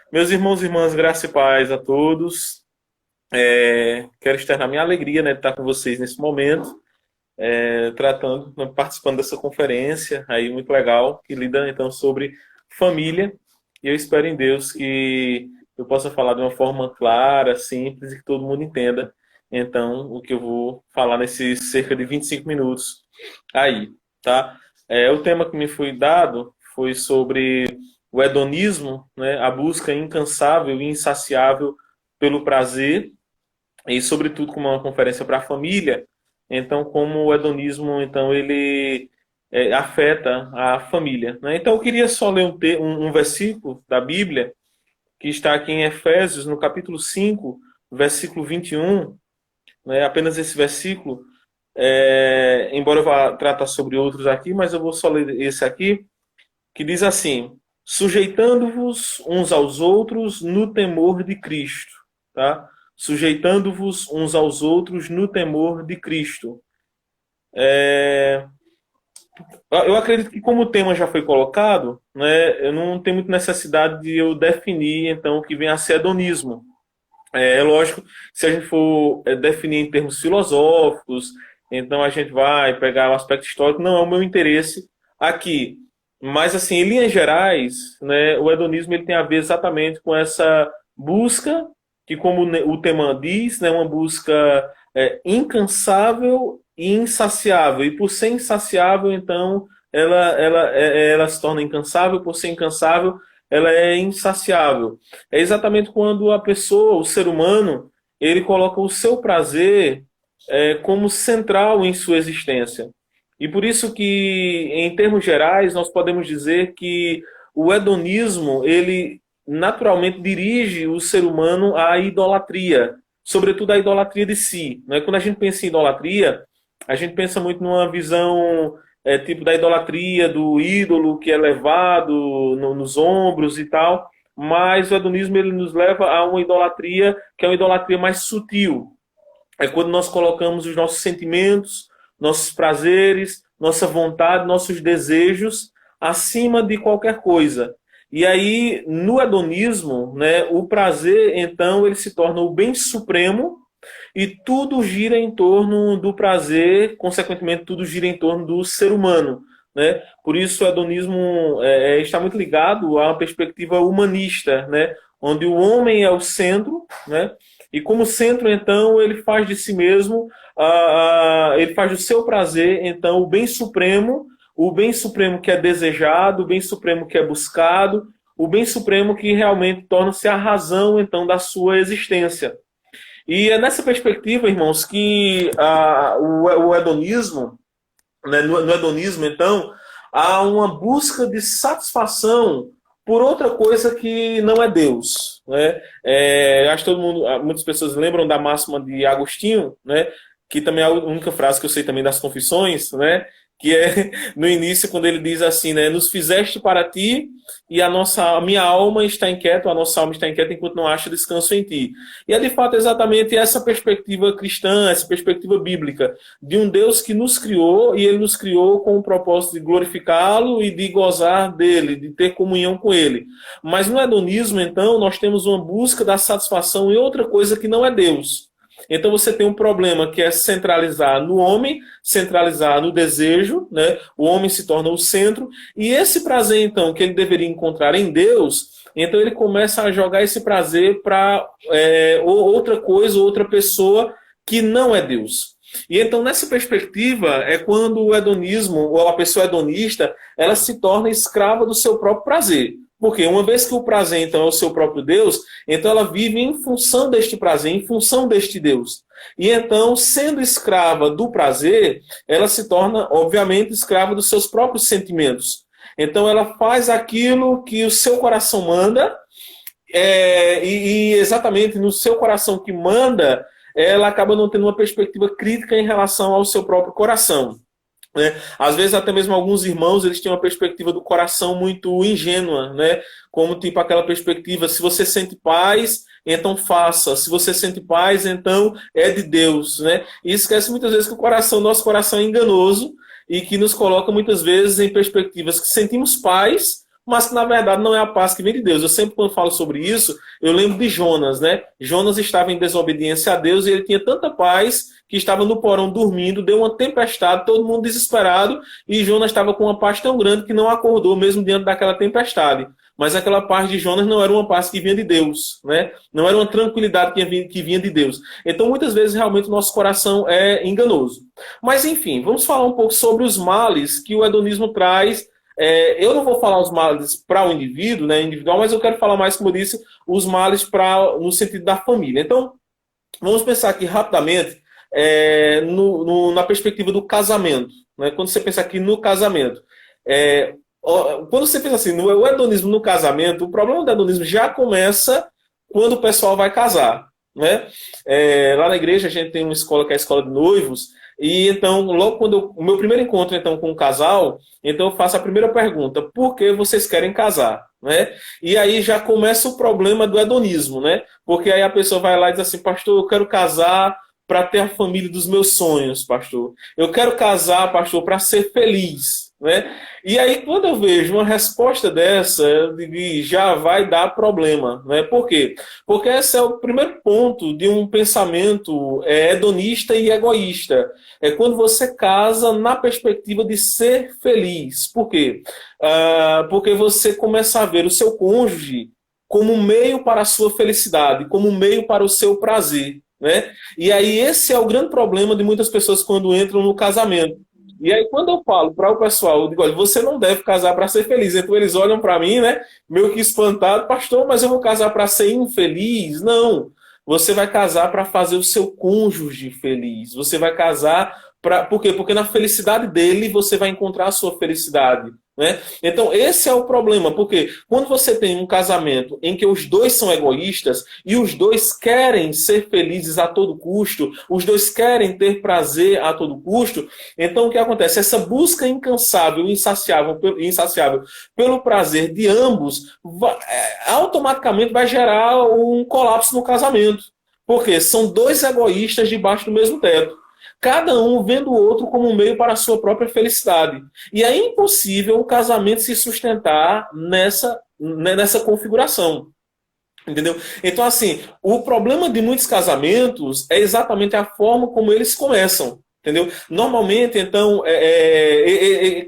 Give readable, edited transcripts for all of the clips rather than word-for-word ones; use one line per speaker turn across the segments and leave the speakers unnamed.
Meus irmãos e irmãs, graça e paz a todos. Quero externar minha alegria, né, de estar com vocês nesse momento, participando dessa conferência aí muito legal, que lida então sobre família. E eu espero em Deus que eu possa falar de uma forma clara, simples e que todo mundo entenda. Então, o que eu vou falar nesses cerca de 25 minutos aí, tá? O tema que me foi dado foi sobre o hedonismo, né? A busca incansável e insaciável pelo prazer, e sobretudo como é uma conferência para a família, então como o hedonismo então ele afeta a família, né? Então eu queria só ler um versículo da Bíblia que está aqui em Efésios, no capítulo 5, versículo 21, né? Apenas esse versículo, embora eu vá tratar sobre outros aqui, mas eu vou só ler esse aqui, que diz assim: sujeitando-vos uns aos outros no temor de Cristo, tá? Sujeitando-vos uns aos outros no temor de Cristo. Eu acredito que como o tema já foi colocado, né, eu não tenho muita necessidade de eu definir então o que vem a ser hedonismo. É lógico, se a gente for definir em termos filosóficos, então a gente vai pegar o aspecto histórico, não é o meu interesse aqui. Mas, assim, em linhas gerais, né, o hedonismo ele tem a ver exatamente com essa busca, que como o tema diz, né, uma busca incansável e insaciável. E por ser insaciável, então, ela se torna incansável, por ser incansável, ela é insaciável. É exatamente quando a pessoa, o ser humano, ele coloca o seu prazer como central em sua existência. E por isso que, em termos gerais, nós podemos dizer que o hedonismo, ele naturalmente dirige o ser humano à idolatria, sobretudo à idolatria de si. Né? Quando a gente pensa em idolatria, a gente pensa muito numa visão tipo da idolatria, do ídolo que é levado nos ombros e tal, mas o hedonismo ele nos leva a uma idolatria que é uma idolatria mais sutil. É quando nós colocamos os nossos sentimentos, nossos prazeres, nossa vontade, nossos desejos acima de qualquer coisa. E aí, no hedonismo, né, o prazer, então, ele se torna o bem supremo e tudo gira em torno do prazer, consequentemente, tudo gira em torno do ser humano. Né? Por isso, o hedonismo está muito ligado a uma perspectiva humanista, né? Onde o homem é o centro, né? E como centro, então, ele faz de si mesmo, ele faz do seu prazer, então, o bem supremo que é desejado, o bem supremo que é buscado, o bem supremo que realmente torna-se a razão, então, da sua existência. E é nessa perspectiva, irmãos, que o hedonismo, né, no hedonismo, então, há uma busca de satisfação por outra coisa que não é Deus. Né? Acho que todo mundo, muitas pessoas lembram da máxima de Agostinho, né? Que também é a única frase que eu sei também das Confissões, né? Que é no início quando ele diz assim, né? Nos fizeste para ti e a minha alma está inquieta, a nossa alma está inquieta enquanto não acha descanso em ti. E é de fato exatamente essa perspectiva cristã, essa perspectiva bíblica de um Deus que nos criou e ele nos criou com o propósito de glorificá-lo e de gozar dele, de ter comunhão com ele. Mas no hedonismo, então, nós temos uma busca da satisfação em outra coisa que não é Deus. Então você tem um problema que é centralizar no homem, centralizar no desejo, né? O homem se torna o centro, e esse prazer, então, que ele deveria encontrar em Deus, então ele começa a jogar esse prazer para outra coisa, outra pessoa que não é Deus. E então, nessa perspectiva, é quando o hedonismo, ou a pessoa hedonista, ela se torna escrava do seu próprio prazer. Porque uma vez que o prazer, então, é o seu próprio Deus, então ela vive em função deste prazer, em função deste Deus. E então, sendo escrava do prazer, ela se torna, obviamente, escrava dos seus próprios sentimentos. Então, ela faz aquilo que o seu coração manda, e exatamente no seu coração que manda, ela acaba não tendo uma perspectiva crítica em relação ao seu próprio coração. Né? Às vezes até mesmo alguns irmãos eles têm uma perspectiva do coração muito ingênua, né? Como tipo aquela perspectiva, se você sente paz, então faça, se você sente paz, então é de Deus, né? E esquece muitas vezes que nosso coração é enganoso e que nos coloca muitas vezes em perspectivas que sentimos paz, mas que na verdade não é a paz que vem de Deus. Eu sempre, quando falo sobre isso, eu lembro de Jonas, né? Jonas estava em desobediência a Deus e ele tinha tanta paz que estava no porão dormindo, deu uma tempestade, todo mundo desesperado, e Jonas estava com uma paz tão grande que não acordou mesmo diante daquela tempestade. Mas aquela paz de Jonas não era uma paz que vinha de Deus, né? Não era uma tranquilidade que vinha de Deus. Então, muitas vezes, realmente, o nosso coração é enganoso. Mas, enfim, vamos falar um pouco sobre os males que o hedonismo traz. Eu não vou falar os males para o indivíduo, né, individual, mas eu quero falar mais, como eu disse, os males no sentido da família. Então, vamos pensar aqui rapidamente na perspectiva do casamento. Né? Quando você pensa aqui no casamento, quando você pensa assim, o hedonismo no casamento, o problema do hedonismo já começa quando o pessoal vai casar. Né? Lá na igreja a gente tem uma escola que é a escola de noivos, e então, logo quando o meu primeiro encontro então, com o casal, então eu faço a primeira pergunta: por que vocês querem casar? Né? E aí já começa o problema do hedonismo, né? Porque aí a pessoa vai lá e diz assim: pastor, eu quero casar para ter a família dos meus sonhos, pastor. Eu quero casar, pastor, para ser feliz. Né? E aí, quando eu vejo uma resposta dessa, eu digo, já vai dar problema. Né? Por quê? Porque esse é o primeiro ponto de um pensamento hedonista e egoísta. É quando você casa na perspectiva de ser feliz. Por quê? Porque você começa a ver o seu cônjuge como um meio para a sua felicidade, como um meio para o seu prazer. Né? E aí esse é o grande problema de muitas pessoas quando entram no casamento. E aí quando eu falo para o pessoal, eu digo: olha, você não deve casar para ser feliz. Então eles olham para mim, né, meio que espantado: pastor, mas eu vou casar para ser infeliz? Não. Você vai casar para fazer o seu cônjuge feliz. Você vai casar por quê? Porque na felicidade dele você vai encontrar a sua felicidade. Né? Então, esse é o problema, porque quando você tem um casamento em que os dois são egoístas e os dois querem ser felizes a todo custo, os dois querem ter prazer a todo custo, então o que acontece? Essa busca incansável, insaciável pelo prazer de ambos, automaticamente vai gerar um colapso no casamento. Porque são dois egoístas debaixo do mesmo teto. Cada um vendo o outro como um meio para a sua própria felicidade. E é impossível o casamento se sustentar nessa configuração. Entendeu? Então, assim, o problema de muitos casamentos é exatamente a forma como eles começam. Entendeu? Normalmente, então,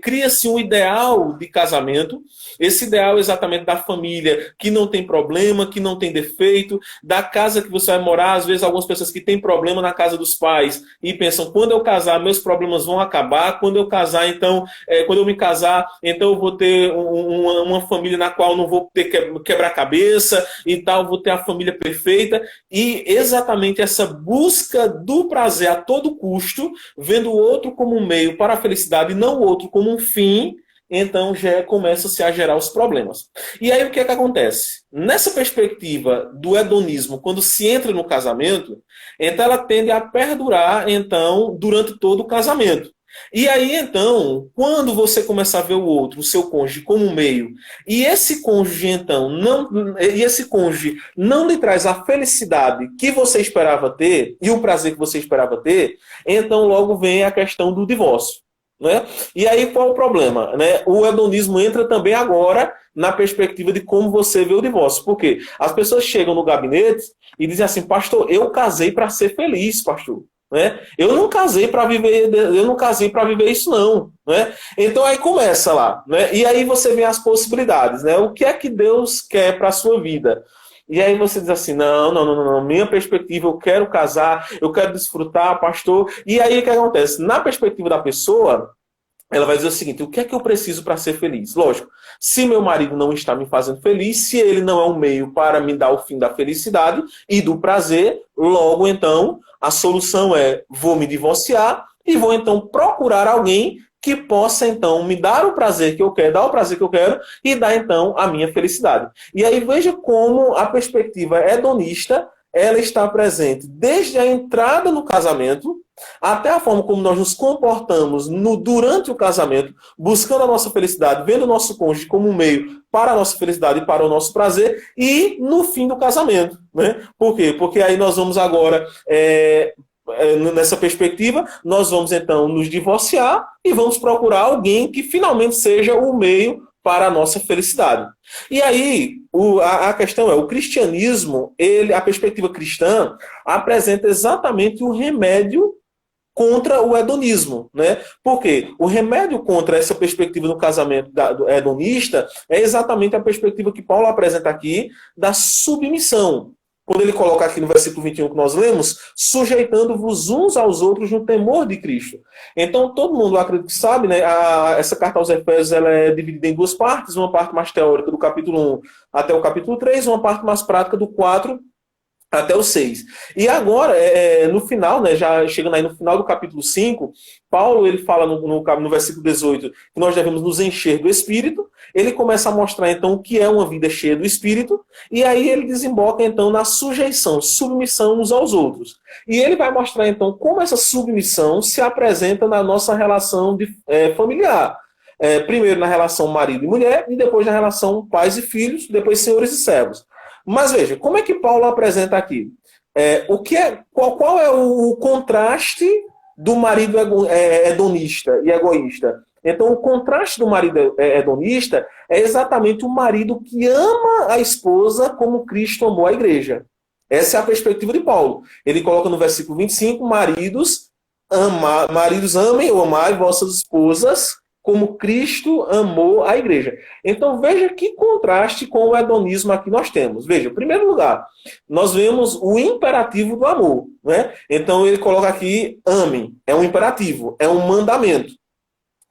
cria-se um ideal de casamento. Esse ideal é exatamente da família que não tem problema, que não tem defeito, da casa que você vai morar. Às vezes, algumas pessoas que têm problema na casa dos pais e pensam: quando eu casar, meus problemas vão acabar. Quando eu casar, então, quando eu me casar, então eu vou ter uma família na qual não vou ter quebrar-cabeça e tal, vou ter a família perfeita. E exatamente essa busca do prazer a todo custo, vendo o outro como um meio para a felicidade e não o outro como um fim, então já começa-se a gerar os problemas. E aí o que é que acontece? Nessa perspectiva do hedonismo, quando se entra no casamento, então ela tende a perdurar então durante todo o casamento. E aí, então, quando você começar a ver o outro, o seu cônjuge, como um meio, e esse cônjuge, então, não lhe traz a felicidade que você esperava ter, e o prazer que você esperava ter, então logo vem a questão do divórcio. Né? E aí, qual o problema? Né? O hedonismo entra também agora na perspectiva de como você vê o divórcio. Por quê? As pessoas chegam no gabinete e dizem assim: pastor, eu casei para ser feliz, pastor. Né? Eu não casei para viver isso, não. Né? Então aí começa lá. Né? E aí você vê as possibilidades. Né? O que é que Deus quer para a sua vida? E aí você diz assim: não, minha perspectiva, eu quero casar, eu quero desfrutar, pastor. E aí o que acontece? Na perspectiva da pessoa, ela vai dizer o seguinte: o que é que eu preciso para ser feliz? Lógico, se meu marido não está me fazendo feliz, se ele não é um meio para me dar o fim da felicidade e do prazer, logo então a solução é: vou me divorciar e vou então procurar alguém que possa então me dar o prazer que eu quero, dar o prazer que eu quero e dar então a minha felicidade. E aí veja como a perspectiva hedonista, ela está presente desde a entrada no casamento até a forma como nós nos comportamos durante o casamento, buscando a nossa felicidade, vendo o nosso cônjuge como um meio para a nossa felicidade e para o nosso prazer, e no fim do casamento. Né? Por quê? Porque aí nós vamos agora, nessa perspectiva, nós vamos então nos divorciar e vamos procurar alguém que finalmente seja o meio para a nossa felicidade. E aí, a questão é, o cristianismo, a perspectiva cristã, apresenta exatamente o remédio contra o hedonismo, né? Porque o remédio contra essa perspectiva do casamento do hedonista é exatamente a perspectiva que Paulo apresenta aqui da submissão. Quando ele coloca aqui no versículo 21 que nós lemos, sujeitando-vos uns aos outros no temor de Cristo. Então, todo mundo, acredito que sabe, né? Essa carta aos Efésios ela é dividida em duas partes, uma parte mais teórica do capítulo 1 até o capítulo 3, uma parte mais prática do 4 até o 6. E agora, no final, né, já chegando aí no final do capítulo 5, Paulo ele fala no versículo 18 que nós devemos nos encher do Espírito. Ele começa a mostrar então o que é uma vida cheia do Espírito, e aí ele desemboca então na sujeição, submissão uns aos outros. E ele vai mostrar então como essa submissão se apresenta na nossa relação familiar. Primeiro na relação marido e mulher, e depois na relação pais e filhos, depois senhores e servos. Mas veja, como é que Paulo apresenta aqui? Qual é o contraste do marido hedonista e egoísta? Então, o contraste do marido hedonista é exatamente o marido que ama a esposa como Cristo amou a igreja. Essa é a perspectiva de Paulo. Ele coloca no versículo 25, maridos amem ou amai vossas esposas como Cristo amou a igreja. Então veja que contraste com o hedonismo aqui nós temos. Veja, em primeiro lugar, nós vemos o imperativo do amor, né? Então ele coloca aqui, amem, é um imperativo, é um mandamento,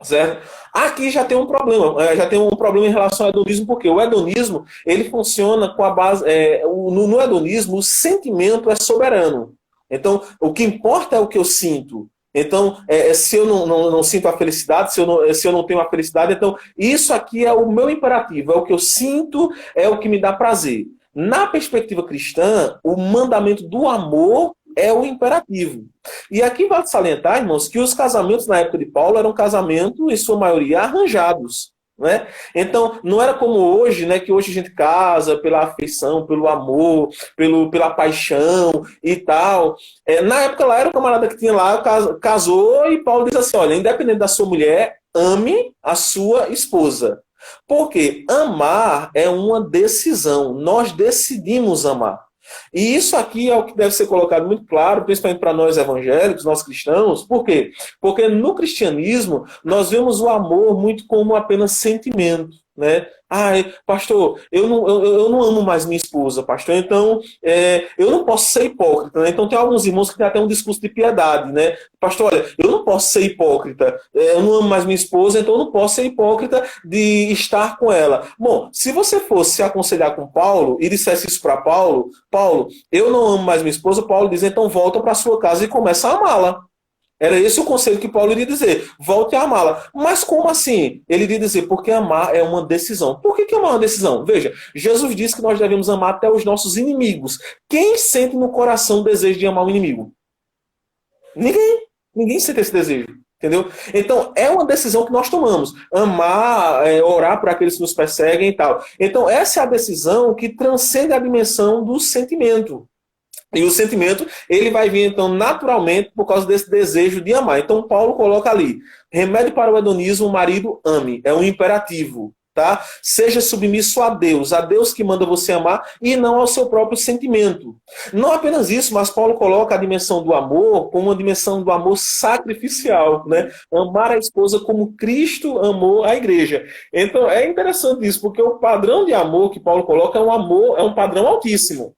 certo? Aqui já tem um problema em relação ao hedonismo, porque o hedonismo, ele funciona com a base, no hedonismo o sentimento é soberano. Então, o que importa é o que eu sinto. Então, se eu não sinto a felicidade, se eu não tenho a felicidade, então isso aqui é o meu imperativo, é o que eu sinto, é o que me dá prazer. Na perspectiva cristã, o mandamento do amor é o imperativo. E aqui vale salientar, irmãos, que os casamentos na época de Paulo eram casamentos, em sua maioria, arranjados. Né? Então, não era como hoje, né, que hoje a gente casa pela afeição, pelo amor, pela paixão e tal. Na época lá era o camarada que tinha lá, casou, e Paulo diz assim, olha, independente da sua mulher, ame a sua esposa. Porque amar é uma decisão, nós decidimos amar. E isso aqui é o que deve ser colocado muito claro, principalmente para nós evangélicos, nós cristãos. Por quê? Porque no cristianismo nós vemos o amor muito como apenas sentimento, né? Pastor, eu não amo mais minha esposa, pastor, então eu não posso ser hipócrita, né? Então tem alguns irmãos que têm até um discurso de piedade, né? Pastor, olha, eu não posso ser hipócrita, eu não amo mais minha esposa, então eu não posso ser hipócrita de estar com ela. Bom, se você fosse se aconselhar com Paulo e dissesse isso para Paulo, eu não amo mais minha esposa, Paulo diz, então volta para sua casa e começa a amá-la. Era esse o conselho que Paulo iria dizer. Volte a amá-la. Mas como assim? Ele iria dizer, porque amar é uma decisão. Por que amar é uma decisão? Veja, Jesus disse que nós devemos amar até os nossos inimigos. Quem sente no coração o desejo de amar o inimigo? Ninguém. Ninguém sente esse desejo. Entendeu? Então, é uma decisão que nós tomamos. Amar, orar por aqueles que nos perseguem e tal. Então, essa é a decisão que transcende a dimensão do sentimento. E o sentimento, ele vai vir, então, naturalmente, por causa desse desejo de amar. Então, Paulo coloca ali, remédio para o hedonismo, o marido ame. É um imperativo, tá? Seja submisso a Deus que manda você amar, e não ao seu próprio sentimento. Não apenas isso, mas Paulo coloca a dimensão do amor como uma dimensão do amor sacrificial, né? Amar a esposa como Cristo amou a igreja. Então, é interessante isso, porque o padrão de amor que Paulo coloca é um padrão altíssimo.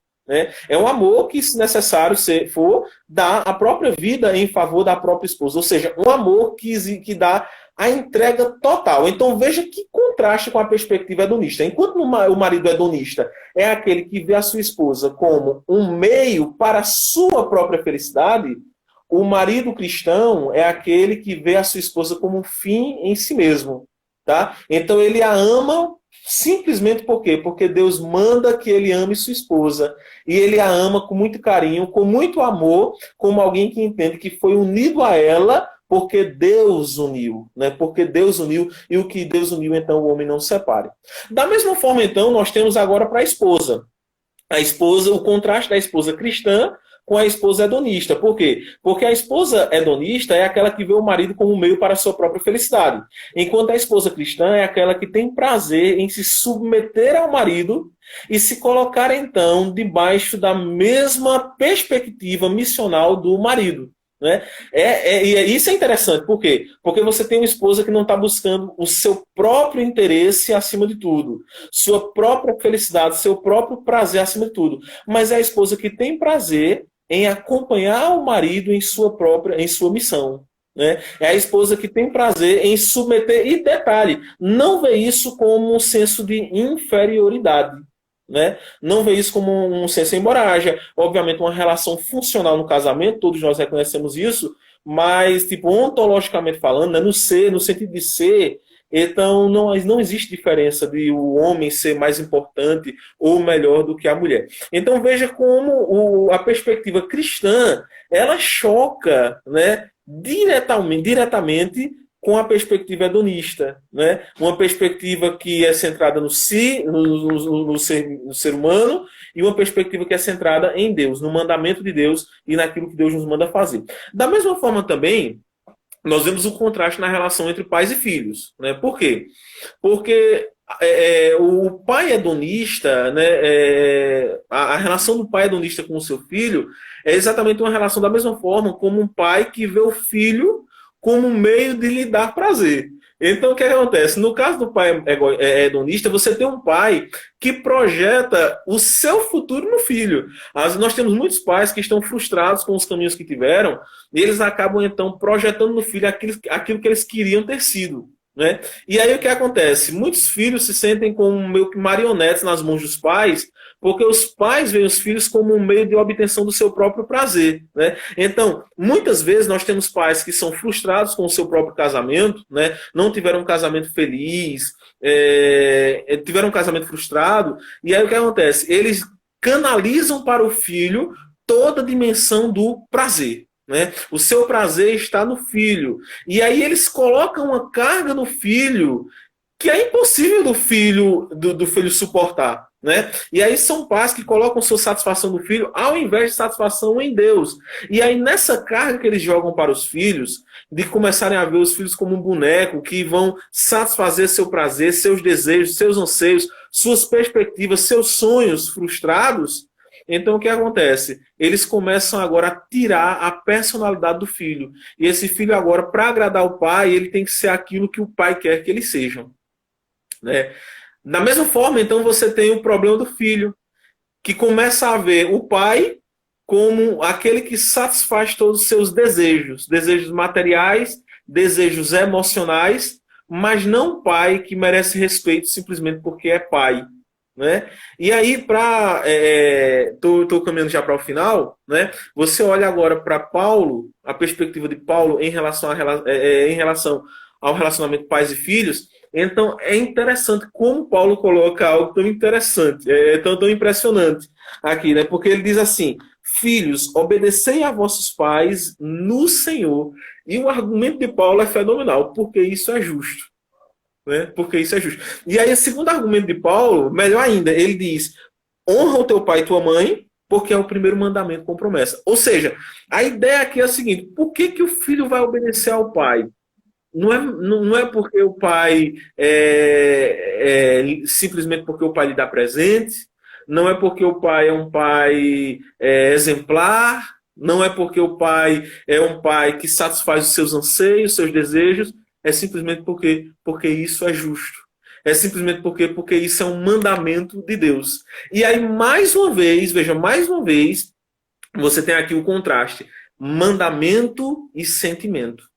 É um amor que, se necessário for, dá a própria vida em favor da própria esposa. Ou seja, um amor que dá a entrega total. Então veja que contraste com a perspectiva hedonista. Enquanto o marido hedonista é aquele que vê a sua esposa como um meio para a sua própria felicidade, o marido cristão é aquele que vê a sua esposa como um fim em si mesmo. Tá? Então ele a ama simplesmente por quê? Porque Deus manda que ele ame sua esposa. E ele a ama com muito carinho, com muito amor, como alguém que entende que foi unido a ela porque Deus uniu. Né? Porque Deus uniu, e o que Deus uniu, então o homem não separe. Da mesma forma, então, nós temos agora para a esposa. A esposa, o contraste da esposa cristã com a esposa hedonista. Por quê? Porque a esposa hedonista é aquela que vê o marido como um meio para a sua própria felicidade. Enquanto a esposa cristã é aquela que tem prazer em se submeter ao marido e se colocar, então, debaixo da mesma perspectiva missional do marido. Né? Isso é interessante, por quê? Porque você tem uma esposa que não está buscando o seu próprio interesse acima de tudo, sua própria felicidade, seu próprio prazer acima de tudo, mas é a esposa que tem prazer em acompanhar o marido em sua missão. Né? É a esposa que tem prazer em submeter, e detalhe, não vê isso como um senso de inferioridade. Né? Não vê isso como um senso, embora haja, obviamente, uma relação funcional no casamento, todos nós reconhecemos isso, mas, tipo, ontologicamente falando, né, no sentido de ser, então não existe diferença de o homem ser mais importante ou melhor do que a mulher. Então veja como a perspectiva cristã, ela choca, né, diretamente com a perspectiva hedonista, né? Uma perspectiva que é centrada no ser humano, e uma perspectiva que é centrada em Deus, no mandamento de Deus e naquilo que Deus nos manda fazer. Da mesma forma também, nós vemos o contraste na relação entre pais e filhos. Né? Por quê? Porque o pai hedonista, né, a relação do pai hedonista com o seu filho é exatamente uma relação da mesma forma como um pai que vê o filho como um meio de lhe dar prazer. Então, o que acontece? No caso do pai hedonista, você tem um pai que projeta o seu futuro no filho. Nós temos muitos pais que estão frustrados com os caminhos que tiveram, e eles acabam, então, projetando no filho aquilo que eles queriam ter sido. Né? E aí o que acontece? Muitos filhos se sentem como meio que marionetes nas mãos dos pais, porque os pais veem os filhos como um meio de obtenção do seu próprio prazer. Né? Então, muitas vezes nós temos pais que são frustrados com o seu próprio casamento, né? Não tiveram um casamento feliz, tiveram um casamento frustrado, e aí o que acontece? Eles canalizam para o filho toda a dimensão do prazer. Né? O seu prazer está no filho. E aí eles colocam uma carga no filho que é impossível do filho suportar. Né? E aí são pais que colocam sua satisfação no filho ao invés de satisfação em Deus. E aí nessa carga que eles jogam para os filhos, de começarem a ver os filhos como um boneco que vão satisfazer seu prazer, seus desejos, seus anseios, suas perspectivas, seus sonhos frustrados, então o que acontece? Eles começam agora a tirar a personalidade do filho. E esse filho agora, para agradar o pai, ele tem que ser aquilo que o pai quer que eles sejam. Né? Da mesma forma, então, você tem o problema do filho, que começa a ver o pai como aquele que satisfaz todos os seus desejos. Desejos materiais, desejos emocionais, mas não o pai que merece respeito simplesmente porque é pai. Né? E aí, estou caminhando já para o final, né? Você olha agora para Paulo, a perspectiva de Paulo em relação ao relacionamento pais e filhos. Então, é interessante como Paulo coloca algo tão interessante, tão impressionante aqui, né? Porque ele diz assim: filhos, obedecei a vossos pais no Senhor. E o argumento de Paulo é fenomenal, porque isso é justo. Né? Porque isso é justo. E aí, o segundo argumento de Paulo, melhor ainda, ele diz: honra o teu pai e tua mãe, porque é o primeiro mandamento com promessa. Ou seja, a ideia aqui é a seguinte: por que o filho vai obedecer ao pai? Não é porque o pai simplesmente porque o pai lhe dá presente, não é porque o pai é um pai exemplar, não é porque o pai é um pai que satisfaz os seus anseios, seus desejos. É simplesmente porque isso é justo. É simplesmente porque isso é um mandamento de Deus. E aí, mais uma vez, você tem aqui o contraste: mandamento e sentimento.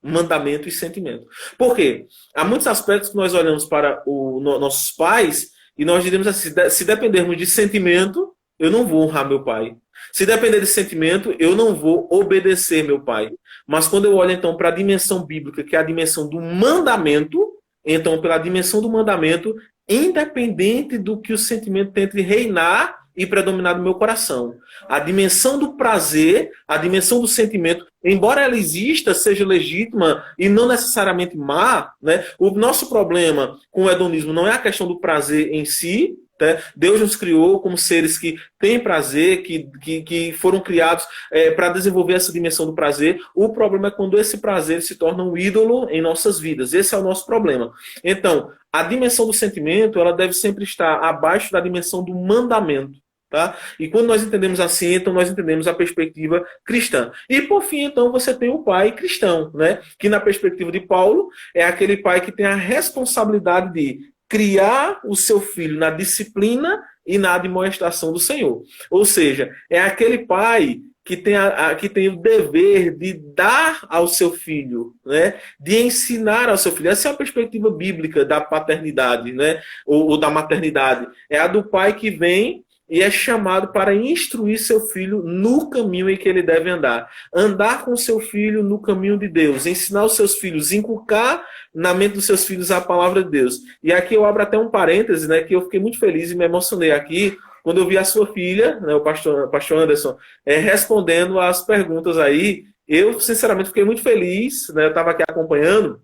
Mandamento e sentimento. Por quê? Há muitos aspectos que nós olhamos para nossos pais e nós diremos assim: se dependermos de sentimento, eu não vou honrar meu pai. Se depender de sentimento, eu não vou obedecer meu pai. Mas quando eu olho então para a dimensão bíblica, que é a dimensão do mandamento, então pela dimensão do mandamento, independente do que o sentimento tente reinar e predominar no meu coração, a dimensão do prazer, a dimensão do sentimento, embora ela exista, seja legítima e não necessariamente má, né? O nosso problema com o hedonismo não é a questão do prazer em si, Tá? Deus nos criou como seres que têm prazer, que foram criados para desenvolver essa dimensão do prazer. O problema é quando esse prazer se torna um ídolo em nossas vidas. Esse é o nosso problema. Então, a dimensão do sentimento, ela deve sempre estar abaixo da dimensão do mandamento. Tá? E quando nós entendemos assim, então nós entendemos a perspectiva cristã. E por fim, então, você tem o pai cristão, né? Que na perspectiva de Paulo é aquele pai que tem a responsabilidade de criar o seu filho na disciplina e na admoestação do Senhor. Ou seja, é aquele pai que tem o dever de dar ao seu filho, né? De ensinar ao seu filho. Essa é a perspectiva bíblica da paternidade, né? Ou da maternidade. É a do pai que vem e é chamado para instruir seu filho no caminho em que ele deve andar. Andar com seu filho no caminho de Deus. Ensinar os seus filhos, inculcar na mente dos seus filhos a palavra de Deus. E aqui eu abro até um parêntese, né, que eu fiquei muito feliz e me emocionei aqui, quando eu vi a sua filha, né, o pastor Anderson, respondendo às perguntas aí. Eu, sinceramente, fiquei muito feliz, né, eu estava aqui acompanhando,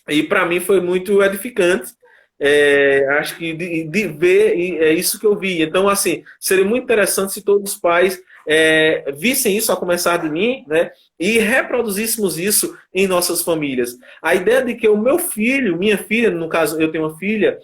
e para mim foi muito edificante. Acho que de ver, e é isso que eu vi. Então, assim, seria muito interessante se todos os pais vissem isso a começar de mim, né? E reproduzíssemos isso em nossas famílias. A ideia de que o meu filho, minha filha, no caso eu tenho uma filha,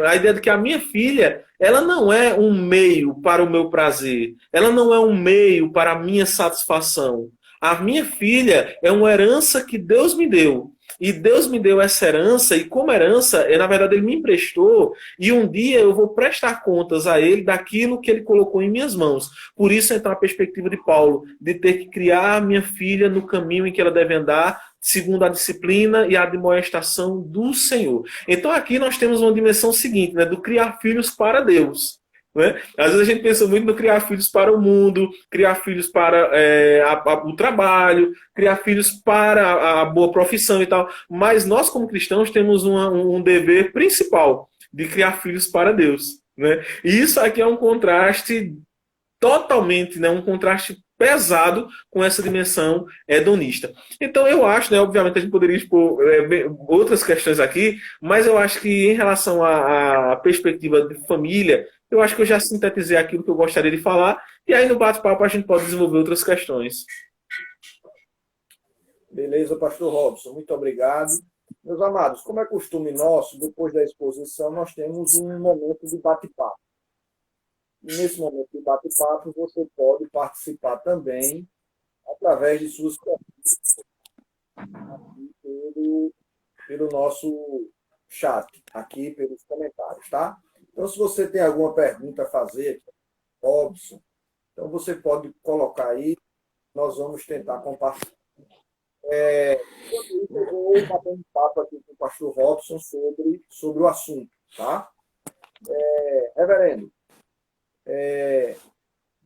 a ideia de que a minha filha, ela não é um meio para o meu prazer, ela não é um meio para a minha satisfação. A minha filha é uma herança que Deus me deu. E Deus me deu essa herança, e como herança, na verdade, Ele me emprestou, e um dia eu vou prestar contas a Ele daquilo que Ele colocou em minhas mãos. Por isso, então, a perspectiva de Paulo, de ter que criar a minha filha no caminho em que ela deve andar, segundo a disciplina e a admoestação do Senhor. Então, aqui nós temos uma dimensão seguinte, né, do criar filhos para Deus. Né? Às vezes a gente pensa muito no criar filhos para o mundo, criar filhos para o trabalho, criar filhos para a boa profissão e tal. Mas nós, como cristãos, temos um dever principal de criar filhos para Deus. Né? E isso aqui é um contraste totalmente, né, um contraste pesado com essa dimensão hedonista. Então eu acho, né, obviamente a gente poderia expor outras questões aqui, mas eu acho que em relação à perspectiva de família, eu acho que eu já sintetizei aquilo que eu gostaria de falar, e aí no bate-papo a gente pode desenvolver outras questões.
Beleza, pastor Robson, muito obrigado. Meus amados, como é costume nosso, depois da exposição, nós temos um momento de bate-papo. E nesse momento de bate-papo, você pode participar também através de suas perguntas aqui pelo nosso chat, aqui pelos comentários, tá? Então, se você tem alguma pergunta a fazer, Robson, então você pode colocar aí, nós vamos tentar compartilhar. Eu vou bater um papo aqui com o pastor Robson sobre o assunto, tá? Reverendo,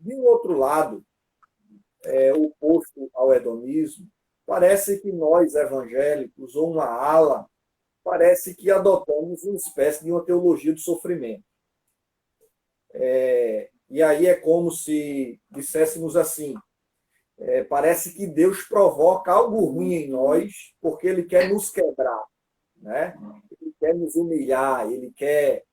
de um outro lado, oposto ao hedonismo, parece que nós, evangélicos, ou uma ala, parece que adotamos uma espécie de uma teologia do sofrimento. E aí é como se disséssemos assim, parece que Deus provoca algo ruim em nós porque Ele quer nos quebrar, né? Ele quer nos humilhar, Ele quer...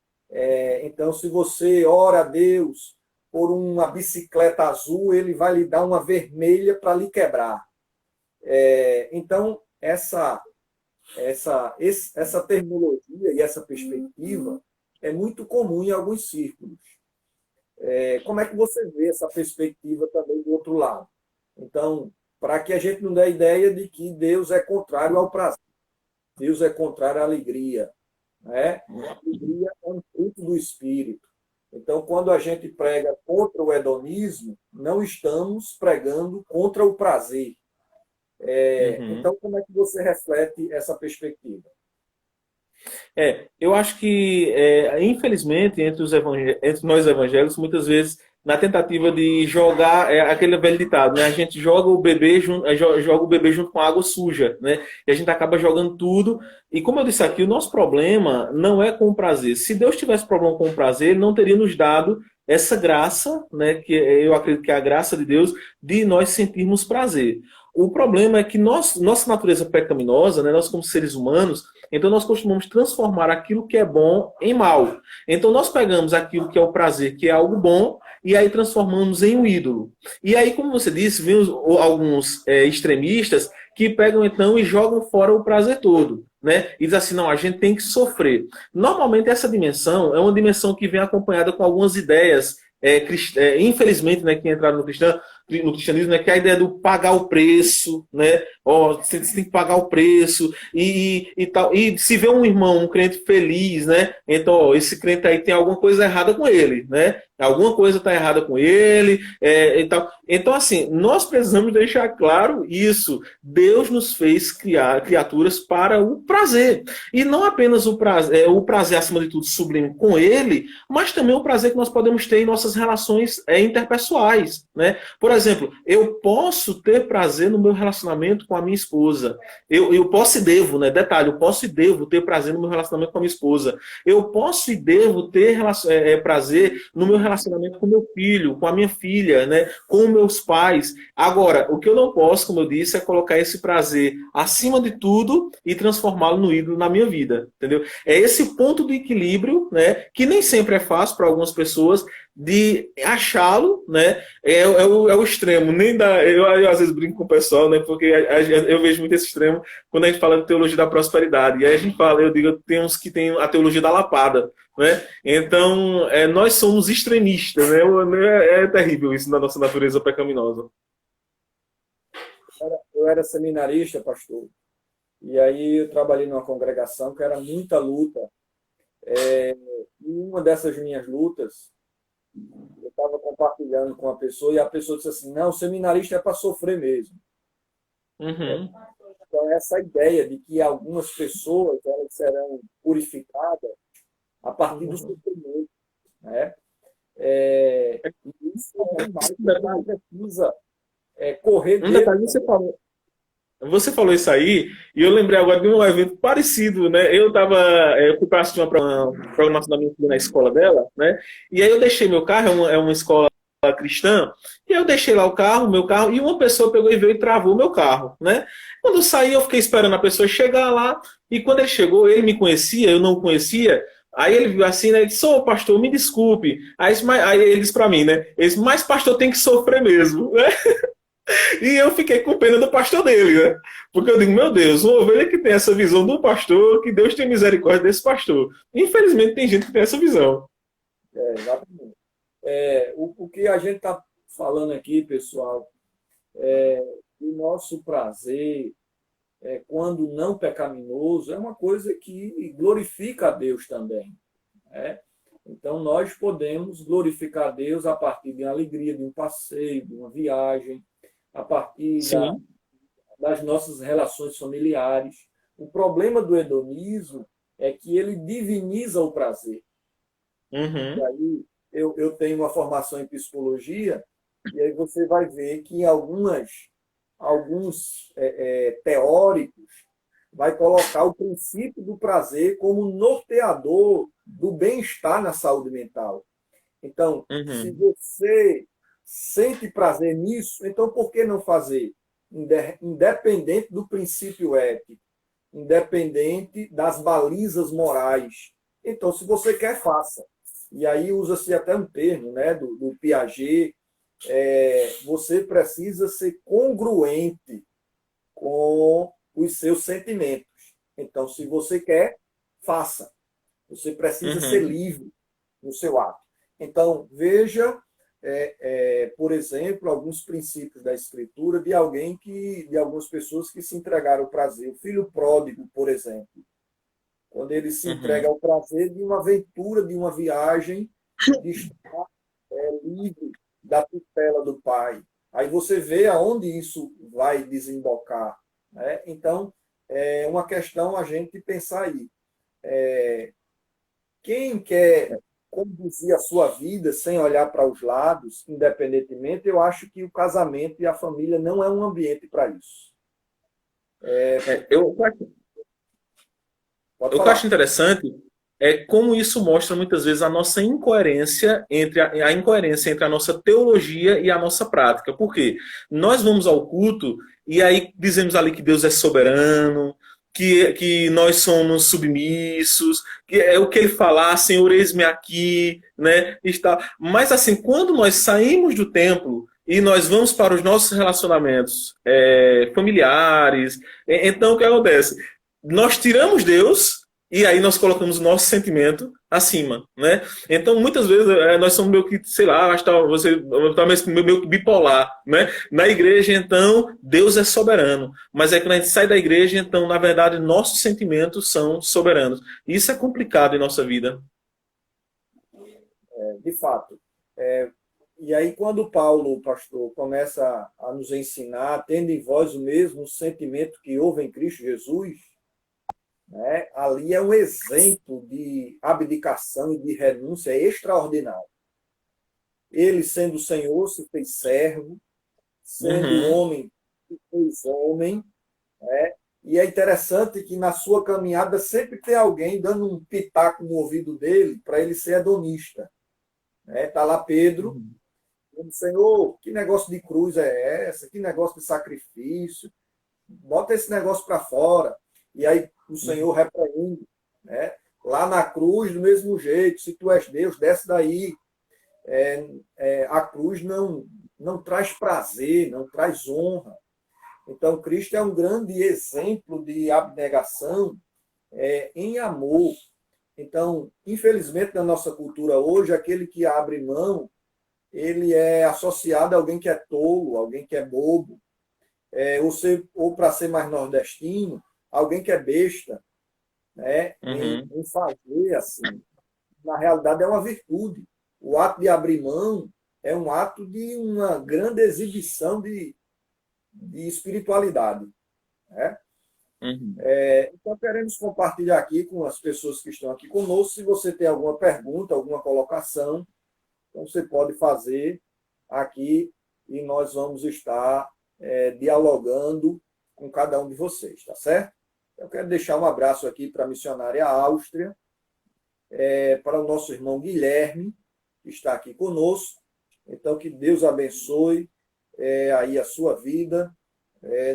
então, se você ora a Deus por uma bicicleta azul, Ele vai lhe dar uma vermelha para lhe quebrar. Então, essa terminologia e essa perspectiva é muito comum em alguns círculos. Como é que você vê essa perspectiva também do outro lado? Então, para que a gente não dê a ideia de que Deus é contrário ao prazer, Deus é contrário à alegria, né? A alegria é um fruto do Espírito. Então, quando a gente prega contra o hedonismo, não estamos pregando contra o prazer. Então, como é que você reflete essa perspectiva?
Eu acho que, infelizmente, entre nós evangélicos, muitas vezes, na tentativa de jogar, aquele velho ditado, né? A gente joga o bebê junto com água suja, né? E a gente acaba jogando tudo. E como eu disse aqui, o nosso problema não é com o prazer. Se Deus tivesse problema com o prazer, Ele não teria nos dado essa graça, né? Que eu acredito que é a graça de Deus, de nós sentirmos prazer. O problema é que nossa natureza pecaminosa, né, nós como seres humanos, Então nós costumamos transformar aquilo que é bom em mal. Então nós pegamos aquilo que é o prazer, que é algo bom, e aí transformamos em um ídolo. E aí, como você disse, vem alguns extremistas que pegam então e jogam fora o prazer todo. Né? E diz assim, não, a gente tem que sofrer. Normalmente essa dimensão é uma dimensão que vem acompanhada com algumas ideias, infelizmente, né, que entraram no cristianismo, né, que é a ideia do pagar o preço, né? Ó, você tem que pagar o preço e tal. E se vê um irmão, um crente feliz, né? Então, ó, esse crente aí tem alguma coisa errada com ele, né? Alguma coisa está errada com ele, e tal. Então, assim, nós precisamos deixar claro isso. Deus nos fez criar criaturas para o prazer. E não apenas o prazer acima de tudo sublime com ele, mas também o prazer que nós podemos ter em nossas relações interpessoais, né? Por exemplo, eu posso ter prazer no meu relacionamento com a minha esposa. Eu posso e devo, né? Detalhe, eu posso e devo ter prazer no meu relacionamento com a minha esposa. Eu posso e devo ter prazer no meu relacionamento com meu filho, com a minha filha, né? Com meus pais. Agora, o que eu não posso, como eu disse, é colocar esse prazer acima de tudo e transformá-lo no ídolo na minha vida, entendeu? É esse ponto do equilíbrio, né? Que nem sempre é fácil para algumas pessoas, de achá-lo, né? É o extremo. Nem dá. Eu às vezes brinco com o pessoal, né? Porque eu vejo muito esse extremo quando a gente fala de teologia da prosperidade. E aí a gente fala, eu digo, tem uns que tem a teologia da lapada, né? Então, nós somos extremistas, né? É terrível isso na nossa natureza pecaminosa.
Eu era seminarista, pastor, e aí eu trabalhei numa congregação que era muita luta. E uma dessas minhas lutas, eu estava compartilhando com a pessoa e a pessoa disse assim, não, o seminarista é para sofrer mesmo.
Uhum.
Então, essa ideia de que algumas pessoas elas serão purificadas a partir do sofrimento, né? Isso é mais que a gente precisa correr
Um detalhe,
dele.
você falou isso aí, e eu lembrei agora de um evento parecido, né? Eu fui para assistir uma programação da minha filha na escola dela, né? E aí eu deixei meu carro, é uma escola cristã, e eu deixei lá meu carro, e uma pessoa pegou e veio e travou o meu carro, né? Quando eu saí, eu fiquei esperando a pessoa chegar lá, e quando ele chegou, ele me conhecia, eu não o conhecia, aí ele viu assim, né? Ele disse, ô pastor, me desculpe. Aí ele disse para mim, né? Ele disse, mas pastor tem que sofrer mesmo, né? E eu fiquei com pena do pastor dele, né? Porque eu digo, meu Deus, uma ovelha que tem essa visão do pastor, que Deus tem misericórdia desse pastor. Infelizmente tem gente que tem essa visão.
Exatamente. O que a gente está falando aqui, pessoal, o nosso prazer, quando não pecaminoso, é uma coisa que glorifica a Deus também. Né? Então, nós podemos glorificar a Deus a partir de uma alegria, de um passeio, de uma viagem, a partir das nossas relações familiares. O problema do hedonismo é que ele diviniza o prazer.
Uhum.
E aí, eu tenho uma formação em psicologia, e aí você vai ver que alguns teóricos vai colocar o princípio do prazer como norteador do bem-estar na saúde mental. Então, se você sente prazer nisso, então por que não fazer? Independente do princípio ético, independente das balizas morais. Então, se você quer, faça. E aí usa-se até um termo, né, do Piaget, você precisa ser congruente com os seus sentimentos. Então, se você quer, faça. Você precisa ser livre no seu ato. Então, veja, por exemplo, alguns princípios da Escritura de algumas pessoas que se entregaram ao prazer. O filho pródigo, por exemplo, quando ele se entrega ao prazer de uma aventura, de uma viagem, de estar livre da tutela do pai. Aí você vê aonde isso vai desembocar. Né? Então, é uma questão a gente pensar aí. Quem quer conduzir a sua vida sem olhar para os lados, independentemente, eu acho que o casamento e a família não é um ambiente para isso.
O que eu acho interessante é como isso mostra muitas vezes a nossa incoerência entre a nossa teologia e a nossa prática. Por quê? Nós vamos ao culto e aí dizemos ali que Deus é soberano, que nós somos submissos, que é o que ele falar, Senhor, eis-me aqui, né? Está. Mas assim, quando nós saímos do templo e nós vamos para os nossos relacionamentos familiares, então o que acontece? Nós tiramos Deus e aí nós colocamos o nosso sentimento acima, né? Então, muitas vezes, nós somos meio que, sei lá, acho que você talvez meio que bipolar, né? Na igreja, então, Deus é soberano. Mas aí quando a gente sai da igreja, então, na verdade, nossos sentimentos são soberanos. Isso é complicado em nossa vida.
De fato. E aí, quando Paulo, pastor, começa a nos ensinar, tendo em vós o mesmo sentimento que houve em Cristo Jesus, né, ali é um exemplo de abdicação e de renúncia extraordinário. Ele, sendo Senhor, se fez servo, sendo
Uhum.
homem, se fez homem, né? E é interessante que na sua caminhada sempre tem alguém dando um pitaco no ouvido dele para ele ser hedonista. Está lá Pedro,
Uhum.
dizendo, Senhor, que negócio de cruz é essa? Que negócio de sacrifício? Bota esse negócio para fora. E aí o Senhor repreende, né? Lá na cruz, do mesmo jeito, se tu és Deus, desce daí. A cruz não traz prazer, não traz honra. Então, Cristo é um grande exemplo de abnegação em amor. Então, infelizmente, na nossa cultura hoje, aquele que abre mão, ele é associado a alguém que é tolo, alguém que é bobo, ou para ser mais nordestino, alguém que é besta, né?
Uhum.
Em fazer assim. Na realidade, é uma virtude. O ato de abrir mão é um ato de uma grande exibição de espiritualidade, né?
Uhum.
Então, queremos compartilhar aqui com as pessoas que estão aqui conosco. Se você tem alguma pergunta, alguma colocação, então você pode fazer aqui e nós vamos estar dialogando com cada um de vocês, tá certo? Eu quero deixar um abraço aqui para a missionária Áustria, para o nosso irmão Guilherme, que está aqui conosco. Então, que Deus abençoe aí a sua vida,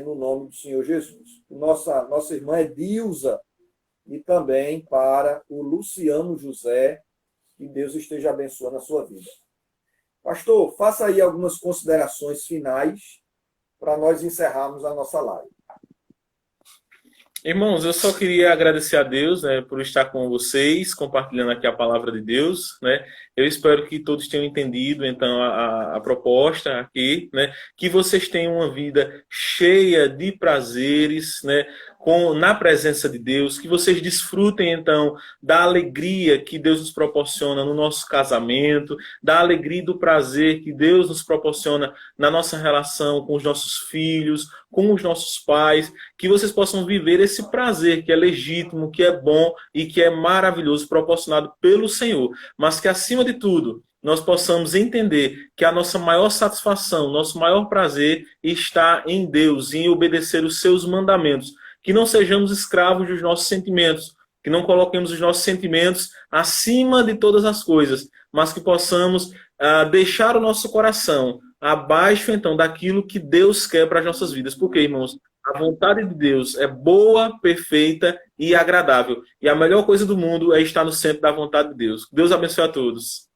no nome do Senhor Jesus. Nossa irmã Edilza, e também para o Luciano José, que Deus esteja abençoando a sua vida. Pastor, faça aí algumas considerações finais para nós encerrarmos a nossa live.
Irmãos, eu só queria agradecer a Deus, né, por estar com vocês, compartilhando aqui a palavra de Deus, né? Eu espero que todos tenham entendido, então, a proposta aqui, né? Que vocês tenham uma vida cheia de prazeres, né? Na presença de Deus, que vocês desfrutem, então, da alegria que Deus nos proporciona no nosso casamento, da alegria e do prazer que Deus nos proporciona na nossa relação com os nossos filhos, com os nossos pais, que vocês possam viver esse prazer que é legítimo, que é bom e que é maravilhoso, proporcionado pelo Senhor. Mas que, acima de tudo, nós possamos entender que a nossa maior satisfação, nosso maior prazer está em Deus, em obedecer os seus mandamentos. Que não sejamos escravos dos nossos sentimentos, que não coloquemos os nossos sentimentos acima de todas as coisas, mas que possamos deixar o nosso coração abaixo, então, daquilo que Deus quer para as nossas vidas. Porque, irmãos, a vontade de Deus é boa, perfeita e agradável. E a melhor coisa do mundo é estar no centro da vontade de Deus. Deus abençoe a todos.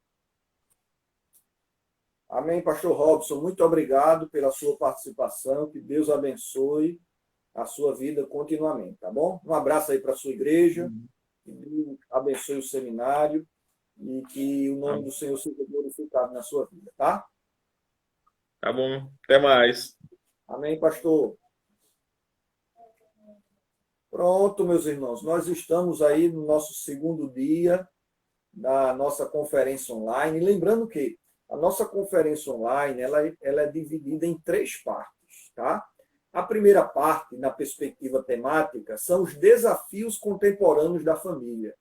Amém, pastor Robson. Muito obrigado pela sua participação. Que Deus abençoe a sua vida continuamente, tá bom? Um abraço aí para a sua igreja. Que Deus abençoe o seminário e que o nome do Senhor seja glorificado na sua vida, tá?
Tá bom. Até mais.
Amém, pastor. Pronto, meus irmãos, nós estamos aí no nosso segundo dia da nossa conferência online. Lembrando que a nossa conferência online ela é dividida em 3 partes, tá? A primeira parte, na perspectiva temática, são os desafios contemporâneos da família.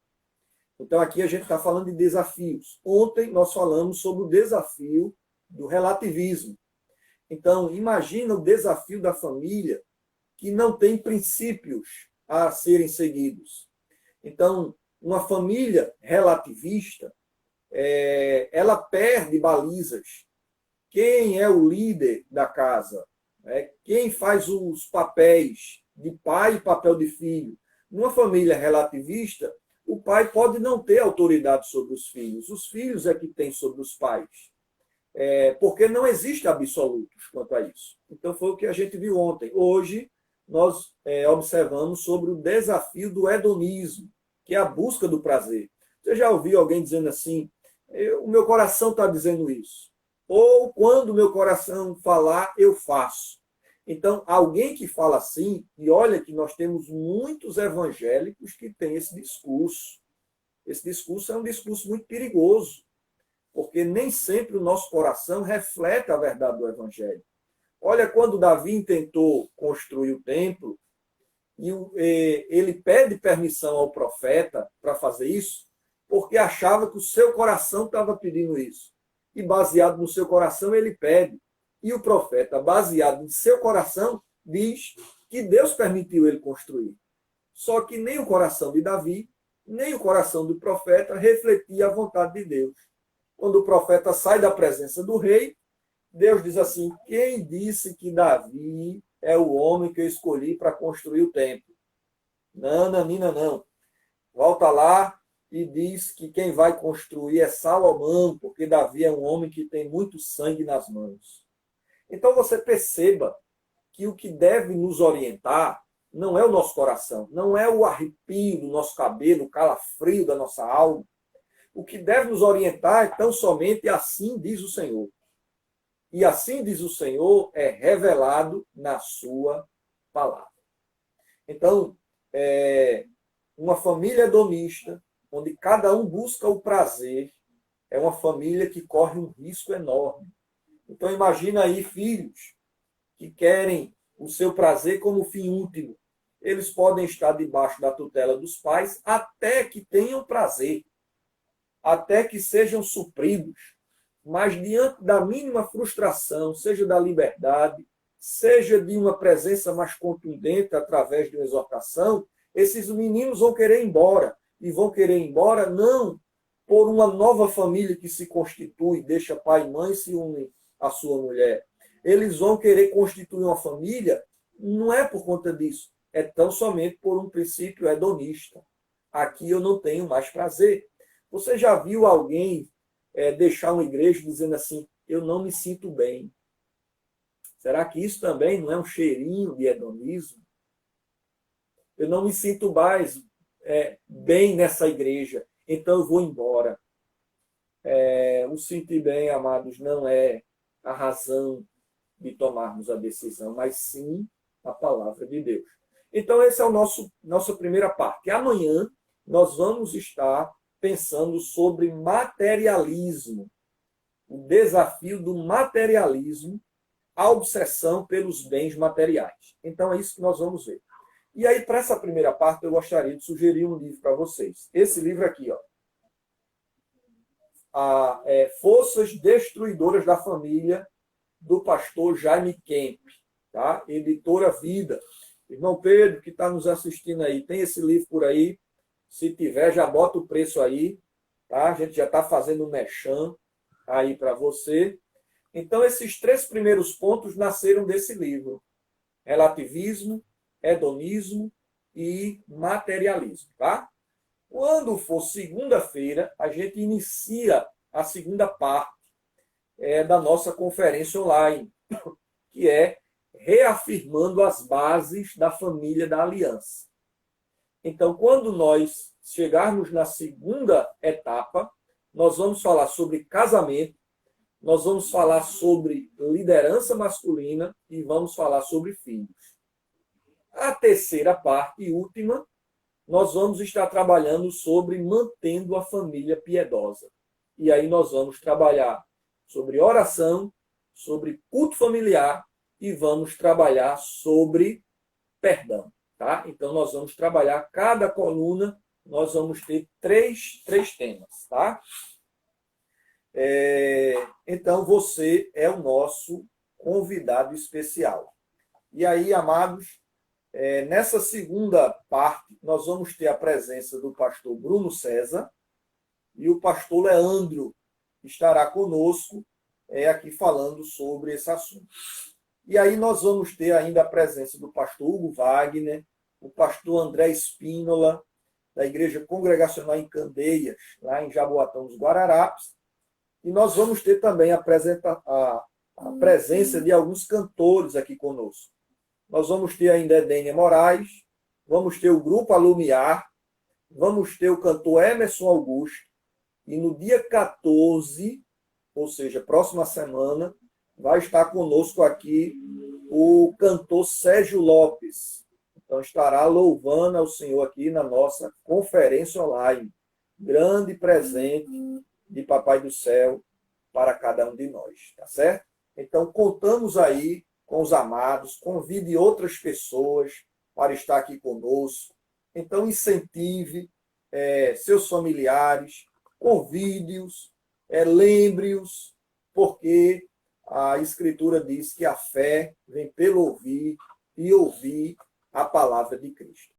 Então, aqui a gente está falando de desafios. Ontem nós falamos sobre o desafio do relativismo. Então, imagina o desafio da família que não tem princípios a serem seguidos. Então, uma família relativista, ela perde balizas. Quem é o líder da casa? Quem faz os papéis de pai e papel de filho. Numa família relativista, o pai pode não ter autoridade sobre os filhos é que têm sobre os pais, porque não existe absolutos quanto a isso. Então foi o que a gente viu ontem. Hoje nós observamos sobre o desafio do hedonismo, que é a busca do prazer. Você já ouviu alguém dizendo assim, o meu coração está dizendo isso? Ou quando o meu coração falar, eu faço. Então, alguém que fala assim, e olha que nós temos muitos evangélicos que têm esse discurso. Esse discurso é um discurso muito perigoso, porque nem sempre o nosso coração reflete a verdade do evangelho. Olha, quando Davi tentou construir o templo, e ele pede permissão ao profeta para fazer isso, porque achava que o seu coração estava pedindo isso. E baseado no seu coração, ele pede. E o profeta, baseado no seu coração, diz que Deus permitiu ele construir. Só que nem o coração de Davi, nem o coração do profeta refletia a vontade de Deus. Quando o profeta sai da presença do rei, Deus diz assim, quem disse que Davi é o homem que eu escolhi para construir o templo? Não, Nanina, não. Volta lá e diz que quem vai construir é Salomão, porque Davi é um homem que tem muito sangue nas mãos. Então você perceba que o que deve nos orientar não é o nosso coração, não é o arrepio do nosso cabelo, o calafrio da nossa alma. O que deve nos orientar é tão somente assim diz o Senhor. E assim diz o Senhor é revelado na sua palavra. Então, uma família hedonista, onde cada um busca o prazer, é uma família que corre um risco enorme. Então, imagina aí filhos que querem o seu prazer como fim último. Eles podem estar debaixo da tutela dos pais até que tenham prazer, até que sejam supridos. Mas diante da mínima frustração, seja da liberdade, seja de uma presença mais contundente através de uma exortação, esses meninos vão querer ir embora. E vão querer ir embora não por uma nova família que se constitui, deixa pai e mãe e se unem à sua mulher. Eles vão querer constituir uma família, não é por conta disso, é tão somente por um princípio hedonista. Aqui eu não tenho mais prazer. Você já viu alguém deixar uma igreja dizendo assim, eu não me sinto bem? Será que isso também não é um cheirinho de hedonismo? Eu não me sinto mais bem nessa igreja, então eu vou embora. O sentir bem, amados, não é a razão de tomarmos a decisão, mas sim a palavra de Deus. Então, essa é nossa primeira parte. Amanhã nós vamos estar pensando sobre materialismo, o desafio do materialismo, a obsessão pelos bens materiais. Então, é isso que nós vamos ver. E aí, para essa primeira parte, eu gostaria de sugerir um livro para vocês. Esse livro aqui, ó. Forças Destruidoras da Família, do pastor Jaime Kemp, tá? Editora Vida. Irmão Pedro, que está nos assistindo aí, tem esse livro por aí? Se tiver, já bota o preço aí, tá? A gente já está fazendo um merchan aí para você. Então, esses 3 primeiros pontos nasceram desse livro. Relativismo, hedonismo e materialismo, tá? Quando for segunda-feira, a gente inicia a segunda parte da nossa conferência online, que é reafirmando as bases da família da aliança. Então, quando nós chegarmos na segunda etapa, nós vamos falar sobre casamento, nós vamos falar sobre liderança masculina e vamos falar sobre filhos. A terceira parte e última, nós vamos estar trabalhando sobre mantendo a família piedosa. E aí nós vamos trabalhar sobre oração, sobre culto familiar e vamos trabalhar sobre perdão. Tá? Então, nós vamos trabalhar cada coluna, nós vamos ter três temas. Tá? Então, você é o nosso convidado especial. E aí, amados, nessa segunda parte, nós vamos ter a presença do pastor Bruno César e o pastor Leandro estará conosco aqui falando sobre esse assunto. E aí nós vamos ter ainda a presença do pastor Hugo Wagner, o pastor André Espínola, da Igreja Congregacional em Candeias, lá em Jaboatão dos Guararapes. E nós vamos ter também a presença de alguns cantores aqui conosco. Nós vamos ter ainda Edênia Moraes, vamos ter o Grupo Alumiar, vamos ter o cantor Emerson Augusto, e no dia 14, ou seja, próxima semana, vai estar conosco aqui o cantor Sérgio Lopes. Então estará louvando ao Senhor aqui na nossa conferência online. Grande presente de Papai do Céu para cada um de nós, tá certo? Então contamos aí com os amados, convide outras pessoas para estar aqui conosco. Então incentive seus familiares, convide-os, lembre-os, porque a Escritura diz que a fé vem pelo ouvir e ouvir a palavra de Cristo.